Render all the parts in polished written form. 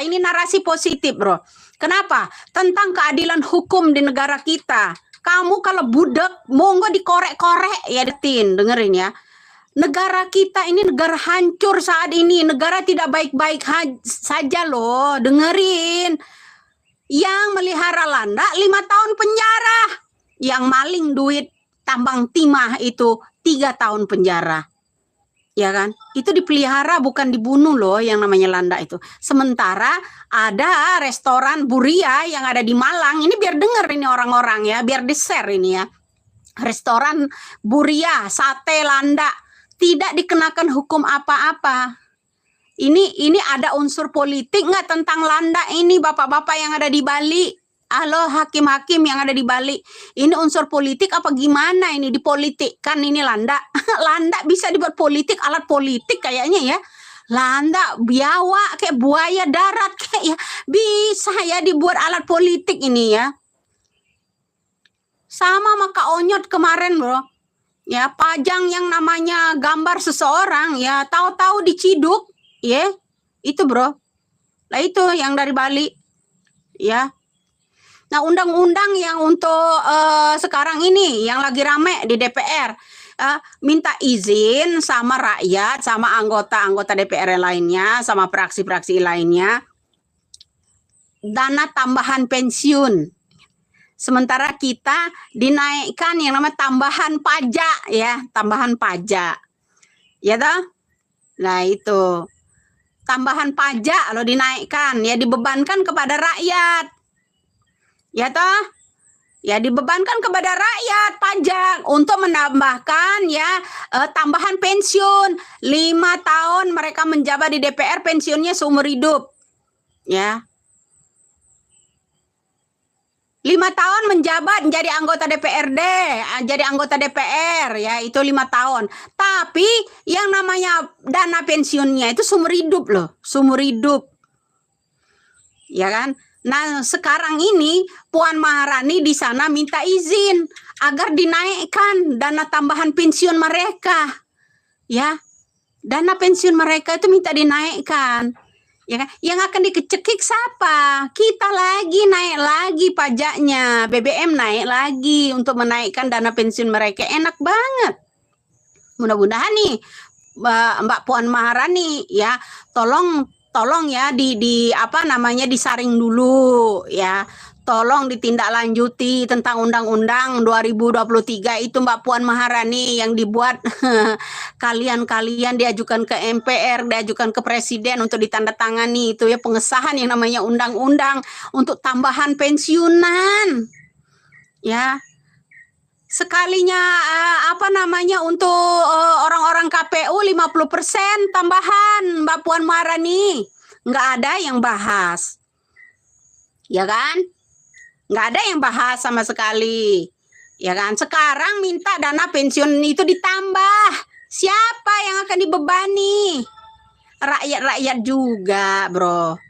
ini narasi positif, bro. Kenapa? Tentang keadilan hukum di negara kita. Kamu kalau budak, monggo dikorek-korek ya, Tin, dengerin ya. Negara kita ini negara hancur saat ini, negara tidak baik-baik saja loh, dengerin. Yang melihara landak 5 tahun penjara, yang maling duit tambang timah itu 3 tahun penjara. Ya kan, itu dipelihara bukan dibunuh loh yang namanya landak itu. Sementara ada restoran Buria yang ada di Malang, ini biar denger ini orang-orang ya, biar di share ini ya. Restoran Buria sate landak tidak dikenakan hukum apa-apa. Ini ada unsur politik nggak tentang landak ini, bapak-bapak yang ada di Bali? Halo hakim-hakim yang ada di Bali, ini unsur politik apa gimana ini, dipolitikkan ini landak? Landak bisa dibuat politik, alat politik kayaknya ya. Landak biawak kayak buaya darat kayak ya, bisa ya dibuat alat politik ini ya. Sama maka Onyot kemarin bro, ya pajang yang namanya gambar seseorang ya, tahu-tahu diciduk ya, itu bro. Lah itu yang dari Bali ya. Nah, undang-undang yang untuk sekarang ini yang lagi rame di DPR, minta izin sama rakyat, sama anggota-anggota DPR lainnya, sama fraksi-fraksi lainnya, dana tambahan pensiun. Sementara kita dinaikkan yang namanya tambahan pajak ya, tambahan pajak. Ya toh? Nah, itu. Tambahan pajak lo dinaikkan, ya dibebankan kepada rakyat. Ya toh, ya dibebankan kepada rakyat pajak untuk menambahkan ya tambahan pensiun 5 tahun mereka menjabat di DPR, pensiunnya seumur hidup ya. 5 tahun menjabat menjadi anggota DPRD, jadi anggota DPR ya, itu 5 tahun. Tapi yang namanya dana pensiunnya itu seumur hidup loh, seumur hidup. Ya kan? Nah, sekarang ini Puan Maharani di sana minta izin agar dinaikkan dana tambahan pensiun mereka. Ya. Dana pensiun mereka itu minta dinaikkan. Ya kan? Yang akan dikecekik siapa? Kita lagi naik lagi pajaknya. BBM naik lagi untuk menaikkan dana pensiun mereka. Enak banget. Mudah-mudahan nih Mbak Puan Maharani ya, tolong ya apa namanya disaring dulu ya. Tolong ditindaklanjuti tentang Undang-Undang 2023 itu Mbak Puan Maharani yang dibuat kalian diajukan ke MPR, diajukan ke Presiden untuk ditandatangani itu ya, pengesahan yang namanya undang-undang untuk tambahan pensiunan. Ya. Sekalinya apa namanya untuk orang-orang KPU 50% tambahan Mbak Puan Maharani, nggak ada yang bahas, ya kan? Nggak ada yang bahas sama sekali, ya kan? Sekarang minta dana pensiun itu ditambah, siapa yang akan dibebani? Rakyat-rakyat juga, bro,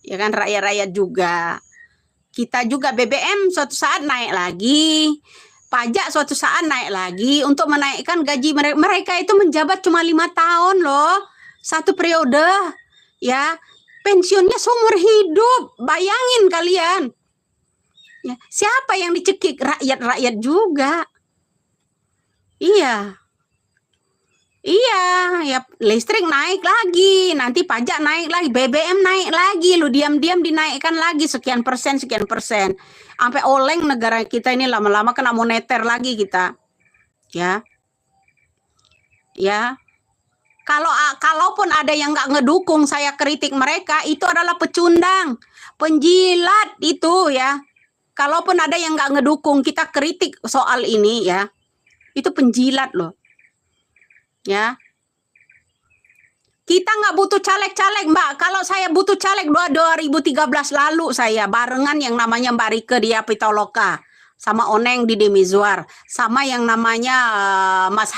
ya kan? Rakyat-rakyat juga. Kita juga BBM suatu saat naik lagi. Pajak suatu saat naik lagi untuk menaikkan gaji mereka. Mereka itu menjabat cuma 5 tahun loh, 1 periode ya, pensiunnya seumur hidup. Bayangin kalian ya, siapa yang dicekik? Rakyat juga. Iya ya, listrik naik lagi, nanti pajak naik lagi, BBM naik lagi, lu diam-diam dinaikkan lagi sekian persen, sampai oleng negara kita ini, lama-lama kena moneter lagi kita ya. Kalaupun ada yang nggak ngedukung saya kritik mereka, itu adalah pecundang, penjilat itu ya. Kalaupun ada yang nggak ngedukung kita kritik soal ini ya, itu penjilat loh. Ya, kita nggak butuh caleg-caleg Mbak. Kalau saya butuh caleg 2013 lalu, saya barengan yang namanya Mbak Rike Diah Pitaloka, sama Oneng di Demizwar, sama yang namanya Mas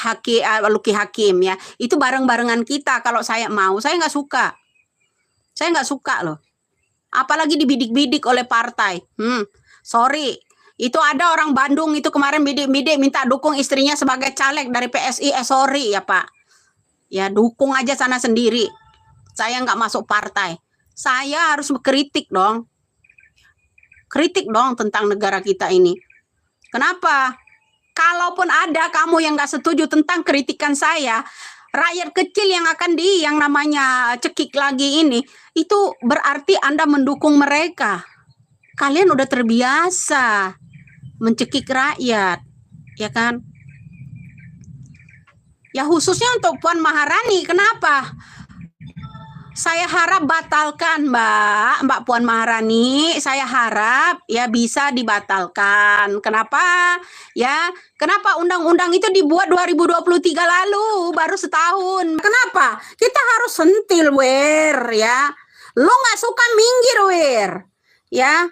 Luki Hakim ya. Itu bareng-barengan kita. Kalau saya mau, saya nggak suka. Saya nggak suka loh. Apalagi dibidik-bidik oleh partai. Sorry. Itu ada orang Bandung itu kemarin bidik-bidik minta dukung istrinya sebagai caleg dari PSI. Sorry ya Pak. Ya dukung aja sana sendiri. Saya nggak masuk partai. saya harus kritik dong. Kritik dong tentang negara kita ini. Kenapa? Kalaupun ada kamu yang nggak setuju tentang kritikan saya, rakyat kecil yang akan yang namanya cekik lagi ini, itu berarti Anda mendukung mereka. Kalian udah terbiasa mencekik rakyat, ya kan? Ya khususnya untuk Puan Maharani, kenapa? Saya harap batalkan, Mbak Puan Maharani. Saya harap ya bisa dibatalkan. Kenapa? Ya, kenapa undang-undang itu dibuat 2023 lalu, baru setahun. Kenapa? Kita harus sentil, ya. Lo nggak suka minggir, ya.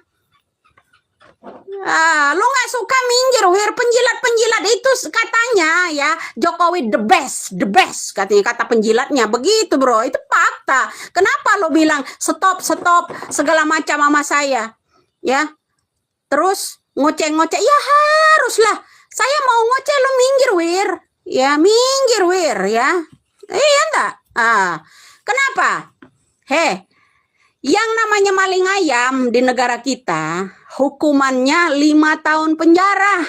Lo nggak suka minggir, penjilat-penjilat itu katanya ya Jokowi the best katanya, kata penjilatnya begitu, bro. Itu fakta. Kenapa lo bilang stop segala macam sama saya, ya? Terus ngoceh-ngoceh, ya haruslah. Saya mau ngoceh, lo minggir, ya minggir, ya. Iya enggak? Kenapa? Yang namanya maling ayam di negara kita, hukumannya 5 tahun penjara.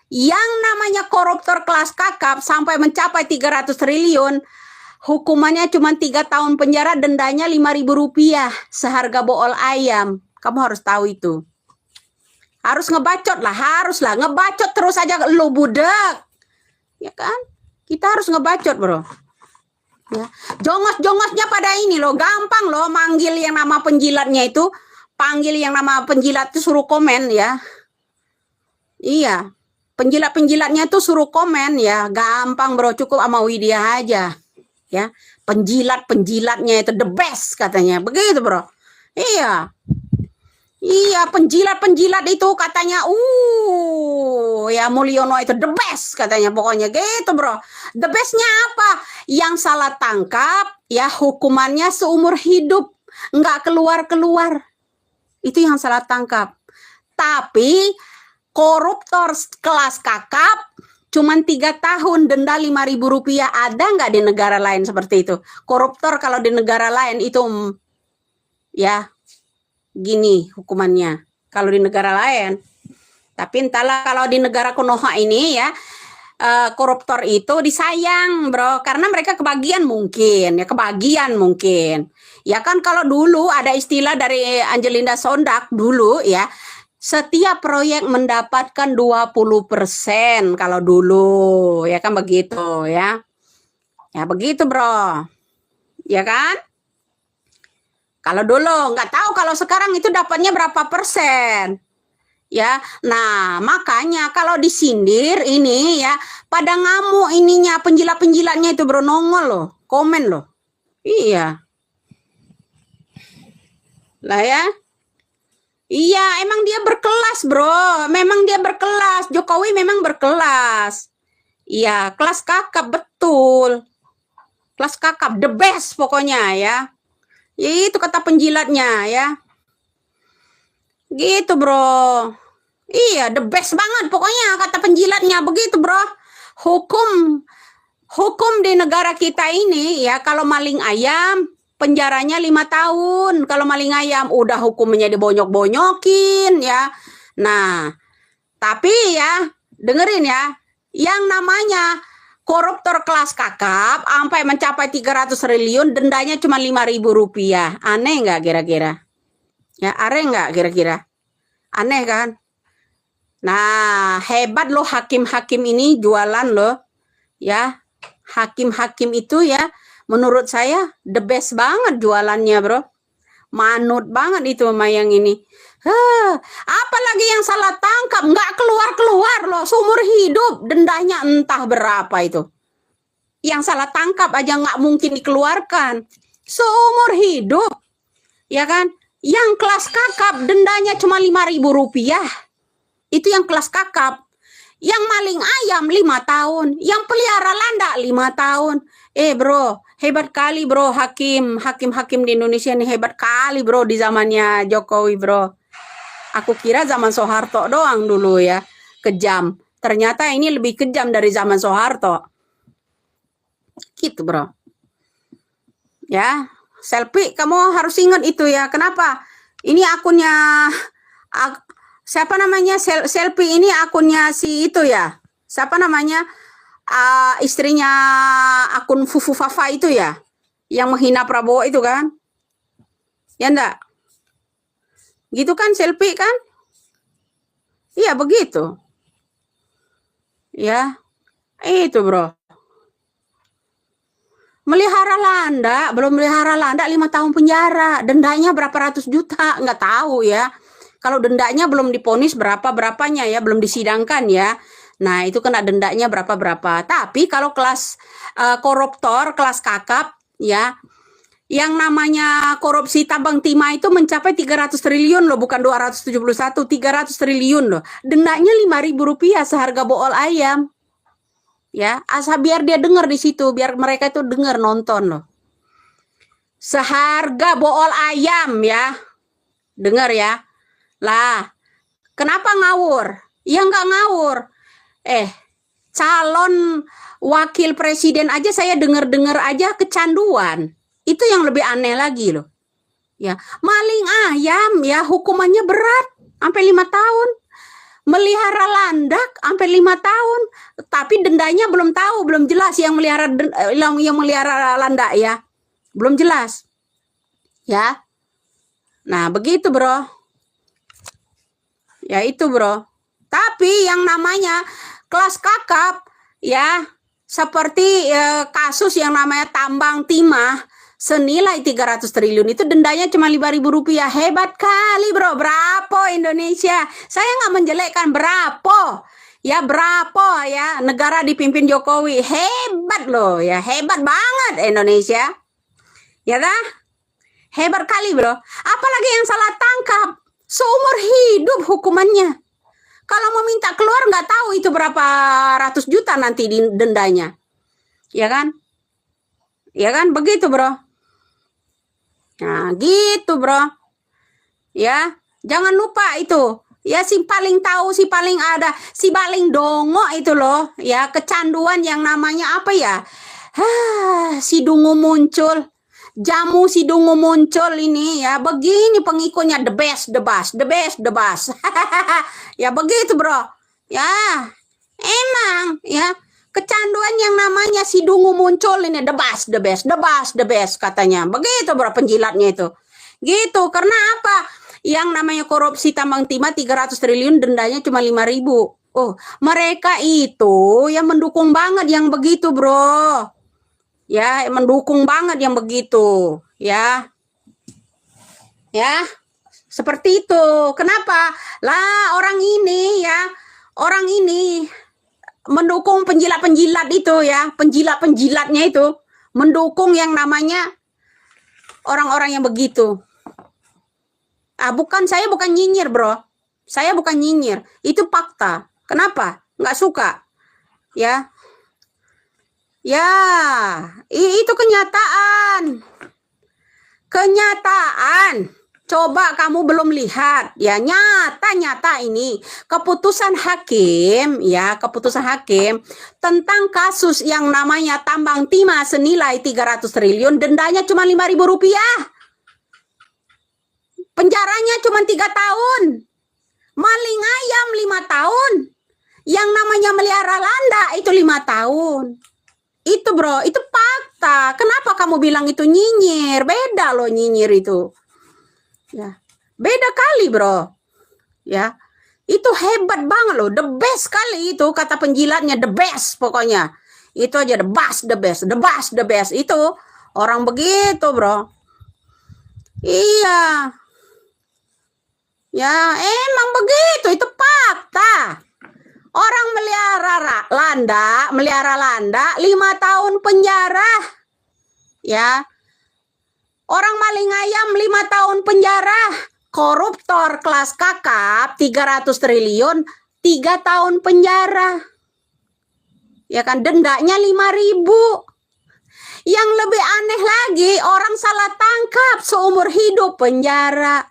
Yang namanya koruptor kelas kakap sampai mencapai 300 triliun, hukumannya cuma 3 tahun penjara, dendanya Rp5.000, seharga bool ayam. Kamu harus tahu itu. Harus ngebacot lah, haruslah. Ngebacot terus aja lu budak. Ya kan? Kita harus ngebacot, bro. Ya. Jongos-jongosnya pada ini loh, gampang loh manggil yang nama penjilatnya itu, panggil yang nama penjilat itu suruh komen ya. Iya, penjilat-penjilatnya itu suruh komen ya, gampang bro, cukup sama Widya aja. Ya, penjilat-penjilatnya itu the best katanya, begitu bro. Iya. Iya, penjilat-penjilat itu katanya, ya Mulyono itu the best katanya, pokoknya gitu bro. The bestnya apa? Yang salah tangkap, ya hukumannya seumur hidup, nggak keluar-keluar. Itu yang salah tangkap. Tapi koruptor kelas kakap, cuman 3 tahun, denda Rp5.000. Ada nggak di negara lain seperti itu? Koruptor kalau di negara lain itu, ya gini hukumannya kalau di negara lain. Tapi entahlah kalau di negara Konoha ini ya, koruptor itu disayang bro, karena mereka kebagian mungkin. Ya kan kalau dulu ada istilah dari Angelina Sondak dulu ya, setiap proyek mendapatkan 20% kalau dulu, ya kan begitu ya. Ya begitu bro. Ya kan? Kalau dulu, nggak tahu kalau sekarang itu dapatnya berapa persen. Ya, nah makanya kalau disindir ini ya, pada ngamuk ininya, penjilat-penjilatnya itu bro, nongol loh, komen loh. Iya. Lah ya. Iya, emang dia berkelas bro, memang dia berkelas, Jokowi memang berkelas. Iya, kelas kakap betul. Kelas kakap, the best pokoknya ya. Itu kata penjilatnya ya. Gitu bro. Iya, the best banget pokoknya kata penjilatnya begitu bro. Hukum di negara kita ini ya, kalau maling ayam penjaranya 5 tahun. Kalau maling ayam udah hukumnya dibonyok-bonyokin ya. Nah, tapi ya dengerin ya, yang namanya koruptor kelas kakap sampai mencapai 300 triliun, dendanya cuma Rp5.000. Aneh nggak kira-kira? Ya, aneh nggak kira-kira? Aneh kan? Nah, hebat loh hakim-hakim ini jualan loh. Ya, hakim-hakim itu ya, menurut saya the best banget jualannya bro. Manut banget itu sama yang ini. Apalagi yang salah tangkap, nggak keluar-keluar loh, seumur hidup, dendanya entah berapa itu. Yang salah tangkap aja nggak mungkin dikeluarkan, seumur hidup, ya kan? Yang kelas kakap dendanya cuma Rp5.000, itu yang kelas kakap. Yang maling ayam 5 tahun, yang pelihara landak 5 tahun. Bro, hebat kali bro, hakim-hakim di Indonesia ini hebat kali bro, di zamannya Jokowi bro. Aku kira zaman Soeharto doang dulu ya, kejam. Ternyata ini lebih kejam dari zaman Soeharto. Gitu bro. Ya, Selfie, kamu harus ingat itu ya. Kenapa? Ini akunnya siapa namanya? Selfie ini akunnya si itu ya. Siapa namanya? Istrinya akun Fufu Fafa itu ya. Yang menghina Prabowo itu kan? Ya enggak? Gitu kan selfie kan? Iya begitu. Ya. Itu bro. Melihara landak, belum melihara landak 5 tahun penjara. Dendanya berapa ratus juta, nggak tahu ya. Kalau dendanya belum diponis berapa-berapanya ya, belum disidangkan ya. Nah, itu kena dendanya berapa-berapa. Tapi kalau kelas koruptor, kelas kakap ya, yang namanya korupsi tambang timah itu mencapai 300 triliun loh, bukan 271, 300 triliun loh. Dendanya Rp5.000 seharga bool ayam. Ya, asal biar dia dengar di situ, biar mereka itu dengar nonton loh. Seharga bool ayam ya. Dengar ya. Lah, kenapa ngawur? Ya nggak ngawur. Calon wakil presiden aja saya dengar-dengar aja kecanduan. Itu yang lebih aneh lagi loh. Ya, maling ayam ya hukumannya berat sampai 5 tahun. Melihara landak sampai 5 tahun, tapi dendanya belum tahu, belum jelas yang melihara landak ya, belum jelas, ya. Nah begitu bro, ya itu bro. Tapi yang namanya kelas kakap ya, seperti kasus yang namanya tambang timah senilai 300 triliun itu dendanya cuma Rp5.000. Hebat kali bro. Berapa Indonesia? Saya nggak menjelekkan, berapa ya, berapa ya negara dipimpin Jokowi. Hebat loh ya, hebat banget Indonesia ya dah, hebat kali bro. Apalagi yang salah tangkap seumur hidup hukumannya. Kalau mau minta keluar nggak tahu itu berapa ratus juta nanti dendanya, ya kan, ya kan, begitu bro. Nah, gitu bro. Ya, jangan lupa itu. Ya, si paling tahu, si paling ada, si paling dongo itu loh. Ya, kecanduan yang namanya apa ya? Si Dungu muncul. Jamu si Dungu muncul ini ya. Begini pengikutnya, the best, the best, the best, the best. Ya, begitu bro. Ya, emang ya. Kecanduan yang namanya si Dungu muncul ini, the best, the best, the best, the best katanya. Begitu bro penjilatnya itu. Gitu, karena apa? Yang namanya korupsi tambang timah 300 triliun dendanya cuma 5.000. Oh, mereka itu yang mendukung banget yang begitu bro. Ya, mendukung banget yang begitu. Ya. Ya, seperti itu. Kenapa? Lah orang ini ya, orang ini mendukung penjilat-penjilat itu ya, penjilat-penjilatnya itu mendukung yang namanya orang-orang yang begitu. Bukan, saya bukan nyinyir bro, saya bukan nyinyir, itu fakta. Kenapa? Nggak suka ya, ya itu kenyataan, kenyataan. Coba kamu belum lihat ya, nyata-nyata ini keputusan hakim ya, keputusan hakim tentang kasus yang namanya tambang timah senilai 300 triliun, dendanya cuma Rp5.000. Penjaranya cuma 3 tahun. Maling ayam 5 tahun. Yang namanya melihara landa itu 5 tahun. Itu bro, itu fakta. Kenapa kamu bilang itu nyinyir? Beda loh nyinyir itu. Ya, beda kali bro. Ya, itu hebat banget loh, the best kali itu kata penjilatnya, the best pokoknya. Itu aja the best, the best, the best, the best. Itu orang begitu bro. Iya. Ya, emang begitu, itu fakta. Orang melihara landa 5 tahun penjara. Ya. Orang maling ayam 5 tahun penjara. Koruptor kelas kakap 300 triliun 3 tahun penjara. Ya kan, dendanya 5.000. Yang lebih aneh lagi, orang salah tangkap seumur hidup penjara.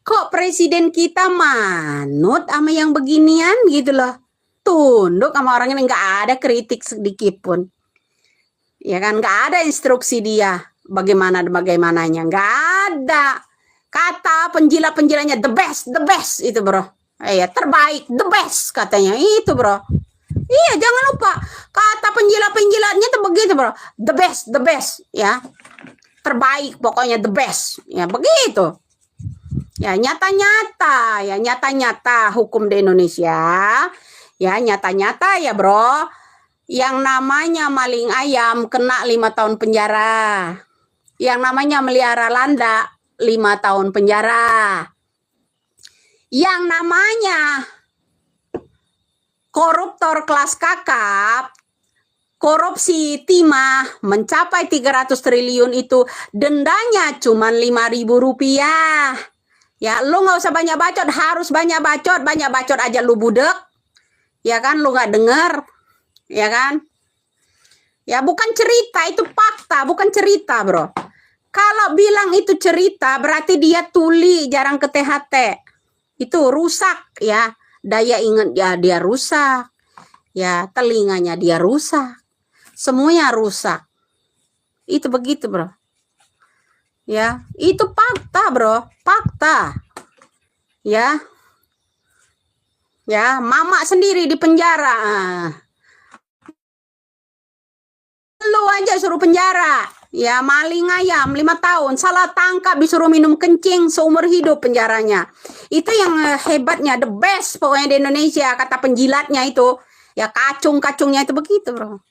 Kok presiden kita manut sama yang beginian gitu loh. Tunduk sama orangnya, nggak ada kritik sedikit pun. Ya kan, nggak ada instruksi dia. bagaimananya, nggak ada. Kata penjilat-penjilatnya the best itu bro. Ya terbaik, the best katanya itu bro. Iya, jangan lupa kata penjilat-penjilatnya tuh begitu bro, the best ya, terbaik pokoknya the best ya begitu. Ya nyata-nyata hukum di Indonesia ya nyata-nyata ya bro, yang namanya maling ayam kena 5 tahun penjara, yang namanya melihara landa 5 tahun penjara, yang namanya koruptor kelas kakap, korupsi timah mencapai 300 triliun itu dendanya cuma 5.000 rupiah. Ya, lu nggak usah banyak bacot, harus banyak bacot aja lu budek. Ya kan, lu nggak denger. Ya kan? Ya bukan cerita, itu fakta, bukan cerita, bro. Kalau bilang itu cerita, berarti dia tuli, jarang ke THT. Itu rusak, ya. Daya ingat ya dia rusak. Ya, telinganya dia rusak. Semuanya rusak. Itu begitu, bro. Ya, itu fakta, bro. Fakta. Ya. Ya, mama sendiri di penjara. Lu aja suruh penjara. Ya, maling ayam 5 tahun, salah tangkap disuruh minum kencing seumur hidup penjaranya. Itu yang hebatnya, the best pokoknya di Indonesia, kata penjilatnya itu. Ya, kacung-kacungnya itu begitu, bro.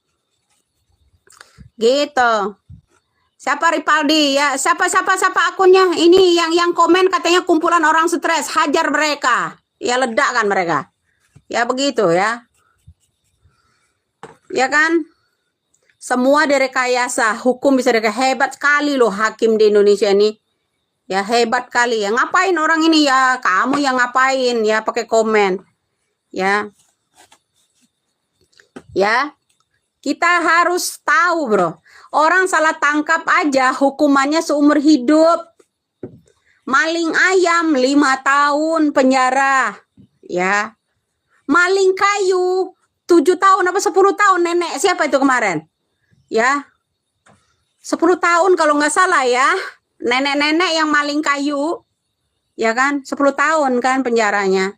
Gitu. Siapa Ripaldi ya? Siapa akunnya? Ini yang komen katanya kumpulan orang stres, hajar mereka. Ya ledakan mereka. Ya begitu ya. Ya kan? Semua direkayasa, hukum bisa direkayasa. Hebat sekali loh hakim di Indonesia ini. Ya hebat kali ya. Ngapain orang ini ya? Kamu yang ngapain ya pakai komen. Ya. Ya. Kita harus tahu, bro. Orang salah tangkap aja hukumannya seumur hidup. Maling ayam 5 tahun penjara. Ya. Maling kayu 7 tahun apa 10 tahun nenek. Siapa itu kemarin? Ya. 10 tahun kalau nggak salah ya. Nenek-nenek yang maling kayu. Ya kan? 10 tahun kan penjaranya.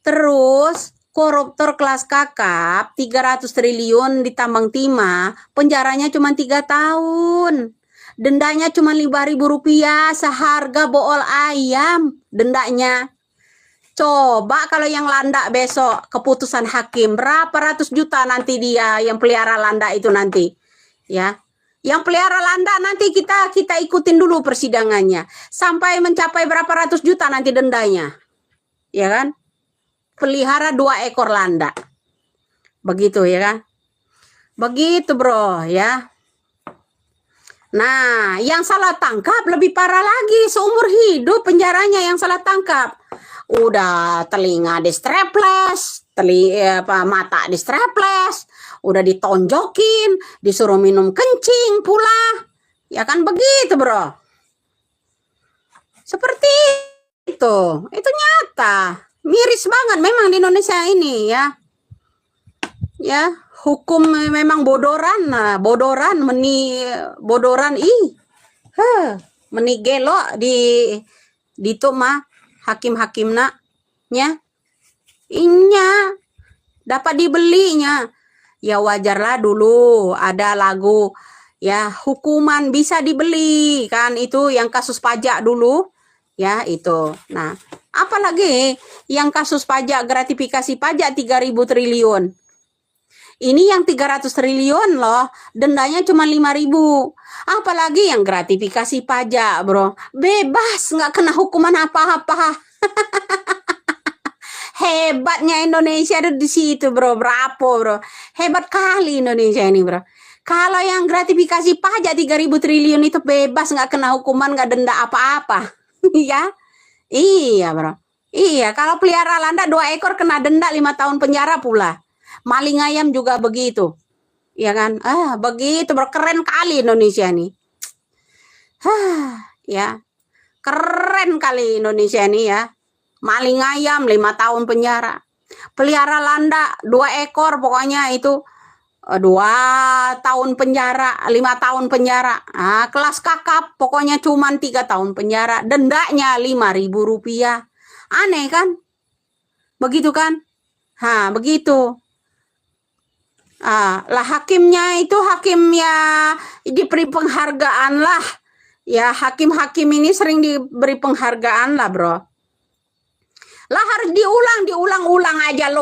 Terus koruptor kelas kakap 300 triliun di tambang timah, penjaranya cuma 3 tahun. Dendanya cuma 5.000 rupiah, seharga bool ayam dendanya. Coba kalau yang landak besok keputusan hakim, berapa ratus juta nanti dia yang pelihara landak itu nanti. Ya. Yang pelihara landak nanti kita ikutin dulu persidangannya. Sampai mencapai berapa ratus juta nanti dendanya. Ya kan? Pelihara 2 ekor landak. Begitu ya kan? Begitu bro ya. Nah, yang salah tangkap lebih parah lagi, seumur hidup penjaranya yang salah tangkap. Udah telinga di straples, mata di straples, udah ditonjokin, disuruh minum kencing pula. Ya kan begitu bro. Seperti itu nyata. Miris banget memang di Indonesia ini ya. Ya, hukum memang bodoran meni gelo di itu mah hakim-hakimna nya. Inya dapat dibelinya. Ya wajarlah dulu ada lagu ya hukuman bisa dibeli kan, itu yang kasus pajak dulu ya itu. Nah, apalagi yang kasus pajak gratifikasi pajak 3.000 triliun. Ini yang 300 triliun loh, dendanya cuma 5.000. Apalagi yang gratifikasi pajak, bro. Bebas, nggak kena hukuman apa-apa. Hebatnya Indonesia ada di situ, bro. Berapa, bro? Hebat kali Indonesia ini, bro. Kalau yang gratifikasi pajak 3.000 triliun itu bebas, nggak kena hukuman, nggak denda apa-apa. Ya? Iya, bro. Iya, kalau pelihara landak 2 ekor kena denda 5 tahun penjara pula. Maling ayam juga begitu. Ya kan? Begitu, bro. Keren kali Indonesia nih. Ya. Keren kali Indonesia ini ya. Maling ayam 5 tahun penjara. Pelihara landak 2 ekor pokoknya itu 2 tahun penjara, 5 tahun penjara. Kelas kakap pokoknya cuman 3 tahun penjara. Dendanya Rp5.000. Aneh kan? Begitu kan? Begitu. Lah hakimnya itu hakim ya diberi penghargaan lah. Ya hakim-hakim ini sering diberi penghargaan lah bro. Lah harus diulang-ulang aja loh.